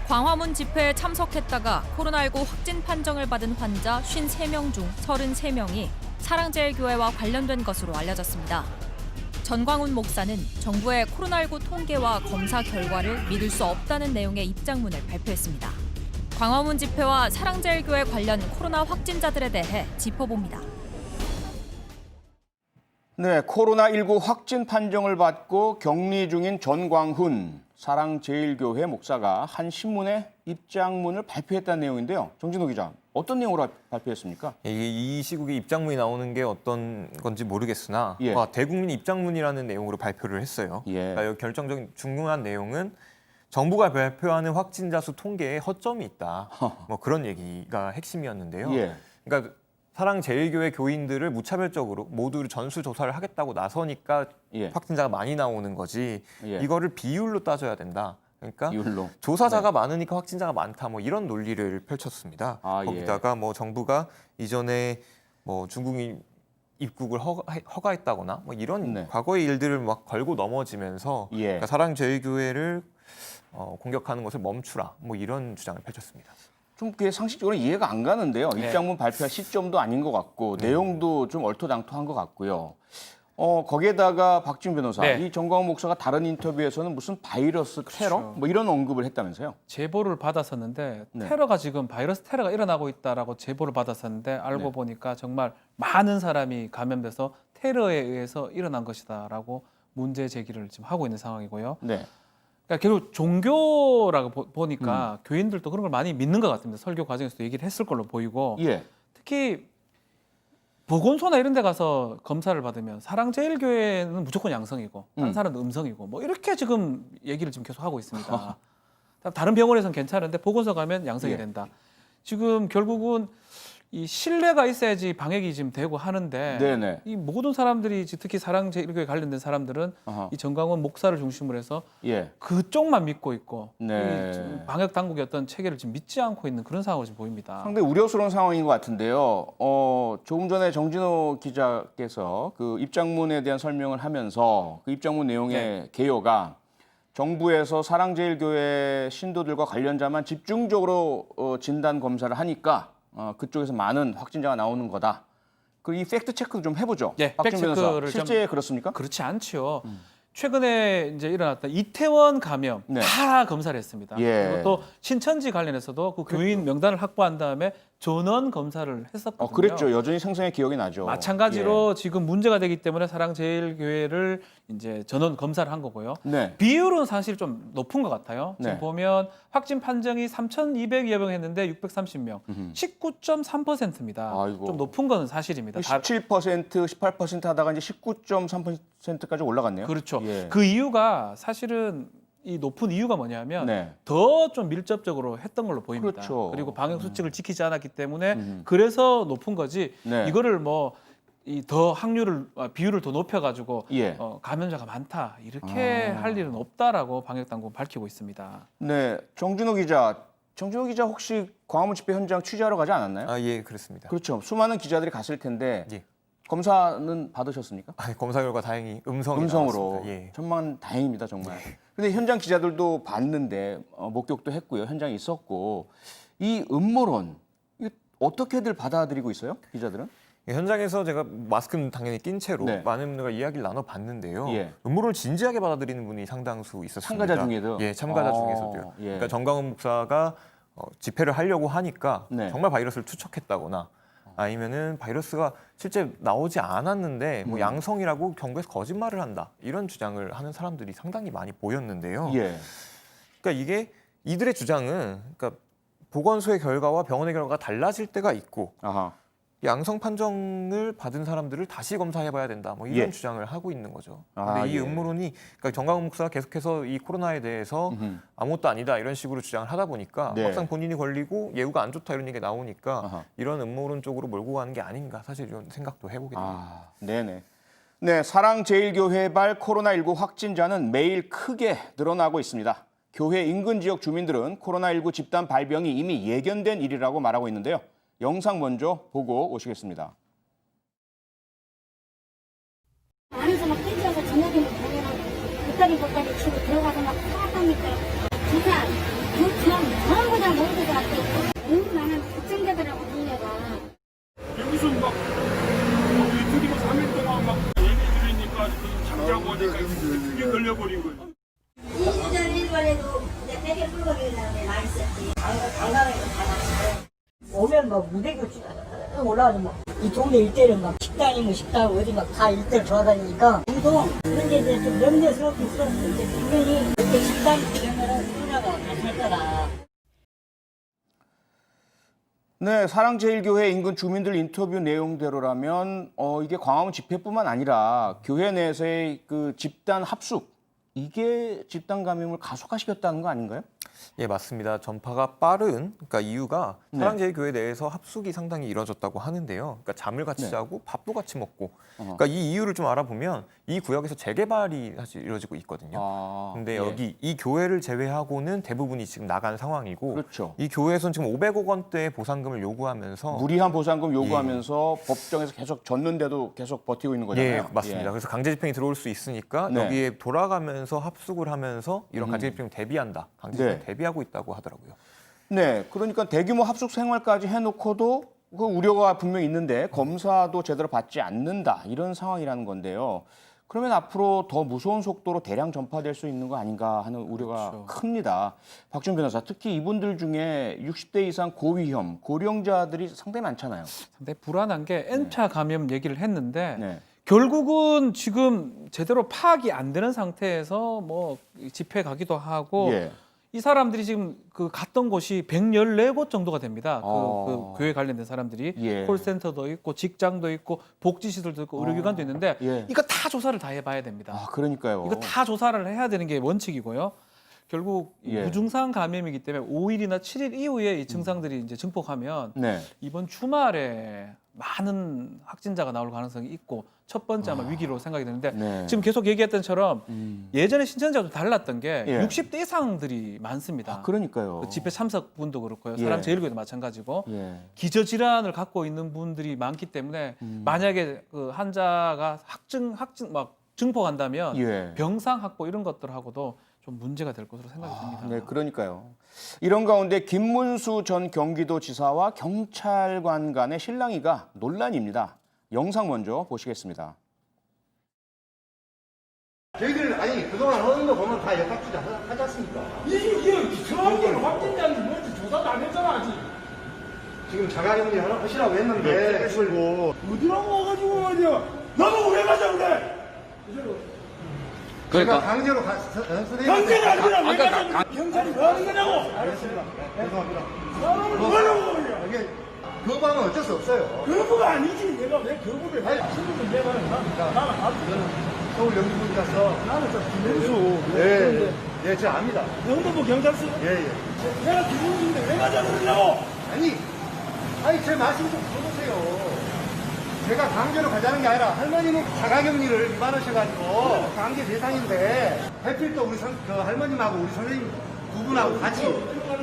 광화문 집회에 참석했다가 코로나19 확진 판정을 받은 환자 53명 중 33명이 사랑제일교회와 관련된 것으로 알려졌습니다. 전광훈 목사는 정부의 코로나19 통계와 검사 결과를 믿을 수 없다는 내용의 입장문을 발표했습니다. 광화문 집회와 사랑제일교회 관련 코로나 확진자들에 대해 짚어봅니다. 네, 코로나19 확진 판정을 받고 격리 중인 전광훈 사랑제일교회 목사가 한 신문에 입장문을 발표했다는 내용인데요. 정진호 기자, 어떤 내용으로 발표했습니까? 이 시국에 입장문이 나오는 게 어떤 건지 모르겠으나 대국민 입장문이라는 내용으로 발표를 했어요. 그러니까 여기 결정적인 중요한 내용은 정부가 발표하는 확진자 수 통계에 허점이 있다. 뭐 그런 얘기가 핵심이었는데요. 그러니까 사랑제일교회 교인들을 무차별적으로 모두 전수조사를 하겠다고 나서니까 확진자가 많이 나오는 거지 이거를 비율로 따져야 된다. 그러니까 비율로. 조사자가 많으니까 확진자가 많다. 뭐 이런 논리를 펼쳤습니다. 거기다가 뭐 정부가 이전에 뭐 중국인 입국을 허가했다거나 뭐 이런 과거의 일들을 막 걸고 넘어지면서 그러니까 사랑제일교회를 공격하는 것을 멈추라. 뭐 이런 주장을 펼쳤습니다. 좀 그게 상식적으로 이해가 안 가는데요. 입장문 발표할 시점도 아닌 것 같고 내용도 좀 얼토당토한 것 같고요. 거기에다가 박지훈 변호사, 이 전광훈 목사가 다른 인터뷰에서는 무슨 바이러스 테러 뭐 이런 언급을 했다면서요? 제보를 받았었는데 테러가 지금 바이러스 테러가 일어나고 있다라고 제보를 받았었는데 알고 보니까 정말 많은 사람이 감염돼서 테러에 의해서 일어난 것이다라고 문제 제기를 지금 하고 있는 상황이고요. 그러니까 결국 종교라고 보니까 교인들도 그런 걸 많이 믿는 것 같습니다. 설교 과정에서도 얘기를 했을 걸로 보이고 특히 보건소나 이런 데 가서 검사를 받으면 사랑제일교회는 무조건 양성이고 다른 사람은 음성이고 뭐 이렇게 지금 얘기를 지금 계속 하고 있습니다. 다른 병원에서는 괜찮은데 보건소 가면 양성이 된다. 지금 결국은 이 신뢰가 있어야지 방역이 지금 되고 하는데 이 모든 사람들이 특히 사랑제일교회 관련된 사람들은 이 전광훈 목사를 중심으로 해서 그쪽만 믿고 있고 이 방역 당국의 어떤 체계를 지금 믿지 않고 있는 그런 상황으로 지금 보입니다. 상당히 우려스러운 상황인 것 같은데요. 조금 전에 정진호 기자께서 그 입장문에 대한 설명을 하면서 그 입장문 내용의 개요가 정부에서 사랑제일교회 신도들과 관련자만 집중적으로 진단 검사를 하니까 그쪽에서 많은 확진자가 나오는 거다. 그리고 이 팩트 체크도 좀 해보죠. 박지훈 변호사, 실제 그렇습니까? 그렇지 않죠. 최근에 이제 일어났던 이태원 감염 다 검사를 했습니다. 그리고 또 신천지 관련해서도 그 교인 명단을 확보한 다음에 전원 검사를 했었거든요. 그랬죠. 여전히 생생히 기억이 나죠. 마찬가지로 지금 문제가 되기 때문에 사랑제일교회를 이제 전원 검사를 한 거고요. 비율은 사실 좀 높은 것 같아요. 지금 보면 확진 판정이 3,200여 명 했는데 630명, 19.3%입니다. 좀 높은 건 사실입니다. 17%, 18% 하다가 이제 19.3%까지 올라갔네요. 그렇죠. 그 이유가 사실은 이 높은 이유가 뭐냐면 더 좀 밀접적으로 했던 걸로 보입니다. 그리고 방역 수칙을 지키지 않았기 때문에 그래서 높은 거지. 이거를 뭐 이 더 비율을 더 높여가지고 감염자가 많다 이렇게 할 일은 없다라고 방역 당국은 밝히고 있습니다. 정진호 기자 혹시 광화문 집회 현장 취재하러 가지 않았나요? 예, 그렇습니다. 그렇죠. 수많은 기자들이 갔을 텐데 검사는 받으셨습니까? 검사 결과 다행히 음성으로. 천만 다행입니다, 정말. 근데 현장 기자들도 봤는데 목격도 했고요. 현장에 있었고 이 음모론 이거 어떻게들 받아들이고 있어요? 기자들은? 현장에서 제가 마스크는 당연히 낀 채로 많은 분들과 이야기를 나눠봤는데요. 음모론을 진지하게 받아들이는 분이 상당수 있었습니다. 참가자 중에도? 참가자 중에서도요. 그러니까 전광훈 목사가 집회를 하려고 하니까 정말 바이러스를 투척했다거나 아니면은 바이러스가 실제 나오지 않았는데 뭐 양성이라고 정부에서 거짓말을 한다 이런 주장을 하는 사람들이 상당히 많이 보였는데요. 그러니까 이게 이들의 주장은 그러니까 보건소의 결과와 병원의 결과가 달라질 때가 있고 양성 판정을 받은 사람들을 다시 검사해봐야 된다. 뭐 이런 주장을 하고 있는 거죠. 근데 이 음모론이 그러니까 전광훈 목사가 계속해서 이 코로나에 대해서 아무것도 아니다 이런 식으로 주장을 하다 보니까 막상 본인이 걸리고 예후가 안 좋다 이런 얘기가 나오니까 이런 음모론 쪽으로 몰고 가는 게 아닌가 사실 이런 생각도 해보게 됩니다. 사랑제일교회발 코로나19 확진자는 매일 크게 늘어나고 있습니다. 교회 인근 지역 주민들은 코로나19 집단 발병이 이미 예견된 일이라고 말하고 있는데요. 영상 먼저 보고 오시겠습니다. 안에서 막 뛰쳐서 저녁에 보면 보따리 치고 들어가서 막 사다니까 기사, 교청, 2주전 일반에도 이제 되게 불거리는 다음에 나 있었지. 관광에도 다 같이. 오면 막 무대교 쭉 올라가서 막 이 동네 일대를 막 식당이면 식당 어디 막 다 일대를 돌아다니니까 우동 그런데 이제 좀 염려스럽긴 있었어. 이제 분명히 이렇게 식당이 되면은 누나가 갔을 거다. 네, 사랑제일교회 인근 주민들 인터뷰 내용대로라면 이게 광화문 집회뿐만 아니라 교회 내에서의 그 집단 합숙 이게 집단 감염을 가속화시켰다는 거 아닌가요? 예, 맞습니다. 전파가 빠른 그러니까 이유가 네. 사랑제일교회 내에서 합숙이 상당히 이뤄졌다고 하는데요. 그러니까 잠을 같이 네. 자고 밥도 같이 먹고. 그러니까 이 이유를 좀 알아보면 이 구역에서 재개발이 사실 이루어지고 있거든요. 근데 예. 여기 이 교회를 제외하고는 대부분이 지금 나간 상황이고 그렇죠. 이 교회에서는 지금 500억 원대의 보상금을 요구하면서 무리한 보상금 요구하면서 법정에서 계속 졌는데도 계속 버티고 있는 거잖아요. 예, 맞습니다. 그래서 강제 집행이 들어올 수 있으니까 네. 여기에 돌아가면서 합숙을 하면서 이런 강제 집행 대비한다. 강제 집행 네. 대비하고 있다고 하더라고요. 네, 그러니까 대규모 합숙 생활까지 해놓고도 그 우려가 분명히 있는데 검사도 제대로 받지 않는다 이런 상황이라는 건데요. 그러면 앞으로 더 무서운 속도로 대량 전파될 수 있는 거 아닌가 하는 우려가 그렇죠. 큽니다. 박준 변호사, 특히 이분들 중에 60대 이상 고위험, 고령자들이 상당히 많잖아요. 상당히 불안한 게 N차 감염 얘기를 했는데 네. 결국은 지금 제대로 파악이 안 되는 상태에서 뭐 집회 가기도 하고 예. 이 사람들이 지금 그 갔던 곳이 114곳 정도가 됩니다. 그 교회 관련된 사람들이 예. 콜센터도 있고 직장도 있고 복지시설도 있고 의료기관도 있는데 예. 이거 다 조사를 다 해봐야 됩니다. 아, 그러니까요. 이거 다 조사를 해야 되는 게 원칙이고요. 결국 예. 무증상 감염이기 때문에 5일이나 7일 이후에 이 증상들이 이제 증폭하면 네. 이번 주말에 많은 확진자가 나올 가능성이 있고 첫 번째 아마 위기로 생각이 되는데 네. 지금 계속 얘기했던 처럼 예전에 신천지가 좀 달랐던 게 예. 60대 이상들이 많습니다. 아, 그러니까요. 그 집회 참석분도 그렇고요. 예. 사랑제일교회도 마찬가지고 예. 기저질환을 갖고 있는 분들이 많기 때문에 만약에 그 환자가 막 증폭한다면 예. 병상 확보 이런 것들하고도 좀 문제가 될 것으로 생각이 듭니다. 네, 그러니까요. 이런 가운데 김문수 전 경기도지사와 경찰관 간의 실랑이가 논란입니다. 영상 먼저 보시겠습니다. 저희들 아니 그동안 하는 거 보면 다 역학주자 하지 않습니까? 이게 정확한 확진자인지 뭔지 조사도 안 했잖아 아직. 지금 자가격리 하시라고 했는데 그리고 어디라고 와가지고 말이야. 나보고 왜 가자 그래. 제가 강제로 선생님 경찰이 아니라 왜 가자. 경찰이 뭐 하는 거냐고. 알겠습니다. 죄송합니다. 사람을 뭐 하려고 그러냐. 이게 거부하면 어쩔 수 없어요. 거부가 아니지. 내가 왜 거부를 해. 친구들 내 말은 나는 앞으로 서울 영주군이라서 나는 좀 김문수. 예, 예, 제가 압니다. 영도부 경찰서. 예, 예. 내가 김문수인데 왜 가자 그러냐고. 아니 제 말씀 좀 들어보세요. 제가 강제로 가자는 게 아니라 할머니는 자가격리를 위반하셔가지고 강제 대상인데 하필 또 우리 그 할머님하고 우리 선생님 두 분하고 같이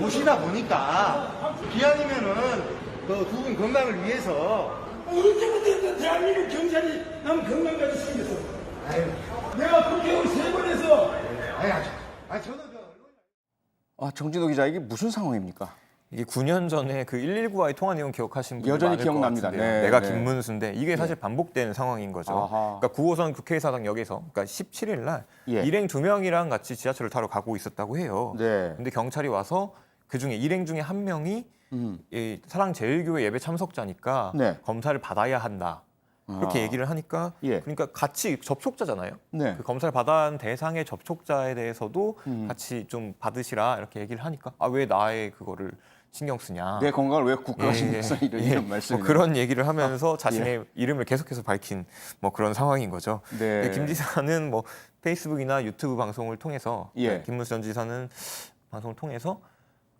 오시다 보니까 기왕이면은 그 두 분 건강을 위해서 언제부터 대한민국 경찰이 남 건강까지 챙겼어. 내가 국회의원 3번 해서 아니 저는 정진호 기자, 이게 무슨 상황입니까? 이게 9년 전에 그 119와의 통화 내용 기억하시는 분들 여전히 많을 기억납니다. 것 같은데요. 네, 내가 네. 김문수인데 이게 사실 반복되는 상황인 거죠. 아하. 그러니까 9호선 국회의사당역에서 그러니까 17일 날 예. 일행 2명이랑 같이 지하철을 타러 가고 있었다고 해요. 네. 근데 경찰이 와서 그중에 일행 중에 한 명이 이 사랑제일교회 예배 참석자니까 네. 검사를 받아야 한다. 그렇게 아. 얘기를 하니까 예. 그러니까 같이 접촉자잖아요. 네. 그 검사를 받아야 하는 대상의 접촉자에 대해서도 같이 좀 받으시라 이렇게 얘기를 하니까 아 왜 나의 그거를 신경 쓰냐. 내 건강을 왜 국가가 신경 써? 이런 말씀이. 뭐 그런 얘기를 하면서 자신의 이름을 계속해서 밝힌 뭐 그런 상황인 거죠. 네. 김 지사는 뭐 페이스북이나 유튜브 방송을 통해서 예. 김문수 전 지사는 방송을 통해서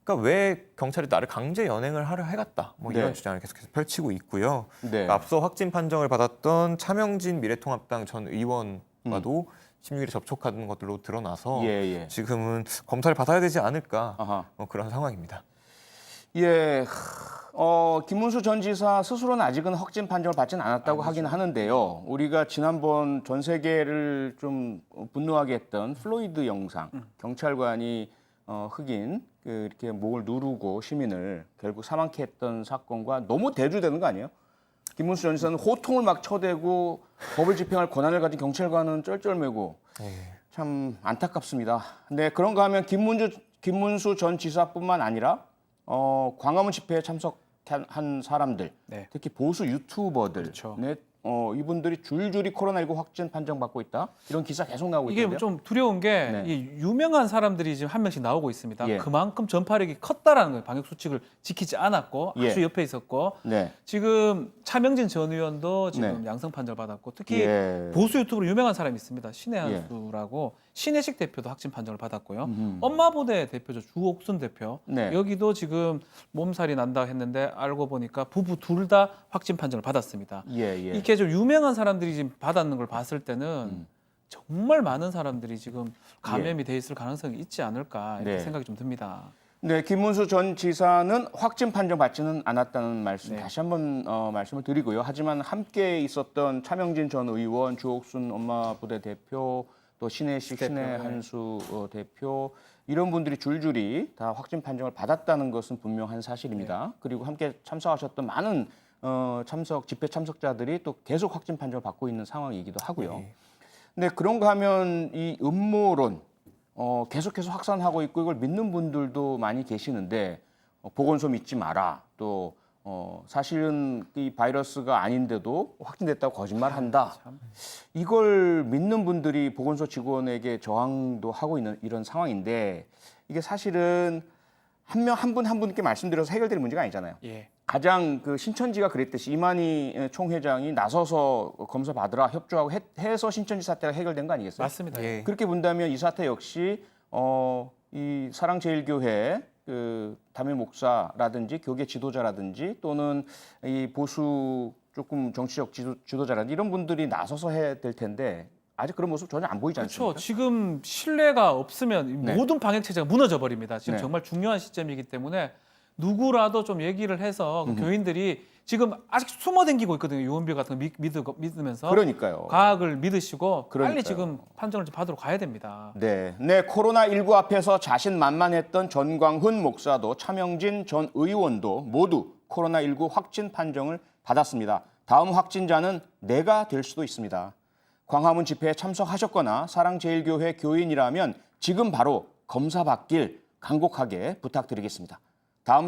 그러니까 왜 경찰이 나를 강제 연행을 하려 해갔다. 뭐 이런 네. 주장을 계속해서 펼치고 있고요. 네. 그러니까 앞서 확진 판정을 받았던 차명진 미래통합당 전 의원과도 16일에 접촉한 것들로 드러나서 예, 예. 지금은 검사를 받아야 되지 않을까 아하. 뭐 그런 상황입니다. 예, 김문수 전 지사 스스로는 아직은 확진 판정을 받지는 않았다고 하긴 하는데요. 우리가 지난번 전 세계를 좀 분노하게 했던 플로이드 영상, 경찰관이 흑인 이렇게 목을 누르고 시민을 결국 사망케 했던 사건과 너무 대두되는 거 아니에요? 김문수 전 지사는 호통을 막 쳐대고 법을 집행할 권한을 가진 경찰관은 쩔쩔매고 참 안타깝습니다. 네, 그런가 하면 김문수 전 지사뿐만 아니라 광화문 집회에 참석한 사람들, 네. 특히 보수 유튜버들, 그렇죠. 네, 이분들이 줄줄이 코로나19 확진 판정받고 있다. 이런 기사 계속 나오고 이게 있는데요. 좀 두려운 게 네. 이 유명한 사람들이 지금 한 명씩 나오고 있습니다. 예. 그만큼 전파력이 컸다라는 거예요. 방역 수칙을 지키지 않았고 예. 아주 옆에 있었고 네. 지금 차명진 전 의원도 지금 네. 양성 판정을 받았고 특히 예. 보수 유튜브로 유명한 사람이 있습니다. 신의 한수라고 신혜식 대표도 확진 판정을 받았고요. 음흠. 엄마부대 대표죠. 주옥순 대표. 네. 여기도 지금 몸살이 난다 했는데 알고 보니까 부부 둘 다 확진 판정을 받았습니다. 예, 예. 이렇게 좀 유명한 사람들이 지금 받았는 걸 봤을 때는 정말 많은 사람들이 지금 감염이 돼 있을 가능성이 있지 않을까 이렇게 네. 생각이 좀 듭니다. 네, 김문수 전 지사는 확진 판정 받지는 않았다는 말씀 네. 다시 한번 말씀을 드리고요. 하지만 함께 있었던 차명진 전 의원, 주옥순 엄마 부대 대표, 또 신혜식, 대표, 신혜 네. 한수 대표 이런 분들이 줄줄이 다 확진 판정을 받았다는 것은 분명한 사실입니다. 네. 그리고 함께 참석하셨던 많은 집회 참석자들이 또 계속 확진 판정을 받고 있는 상황이기도 하고요. 네. 근데 그런가 하면 이 음모론 계속해서 확산하고 있고 이걸 믿는 분들도 많이 계시는데 보건소 믿지 마라. 또 사실은 이 바이러스가 아닌데도 확진됐다고 거짓말한다. 이걸 믿는 분들이 보건소 직원에게 저항도 하고 있는 이런 상황인데 이게 사실은 한 분 한 분께 말씀드려서 해결될 문제가 아니잖아요. 예. 가장 그 신천지가 그랬듯이 이만희 총회장이 나서서 검사 받으라 협조하고 해서 신천지 사태가 해결된 거 아니겠어요? 맞습니다. 예. 그렇게 본다면 이 사태 역시 이 사랑제일교회 그 담임 목사라든지 교계 지도자라든지 또는 이 보수 조금 정치적 지도자라든지 이런 분들이 나서서 해야 될 텐데 아직 그런 모습 전혀 안 보이지 않습니까? 그렇죠. 지금 신뢰가 없으면 네. 모든 방역 체제가 무너져 버립니다. 지금 네. 정말 중요한 시점이기 때문에 누구라도 좀 얘기를 해서 그 교인들이 지금 아직 숨어 댕기고 있거든요. 유언비 같은 거 믿으면서 그러니까요. 과학을 믿으시고 그러니까요. 빨리 지금 판정을 좀 받으러 가야 됩니다. 네, 코로나19 앞에서 자신만만했던 전광훈 목사도 차명진 전 의원도 모두 코로나19 확진 판정을 받았습니다. 다음 확진자는 내가 될 수도 있습니다. 광화문 집회에 참석하셨거나 사랑제일교회 교인이라면 지금 바로 검사 받길 간곡하게 부탁드리겠습니다. 다음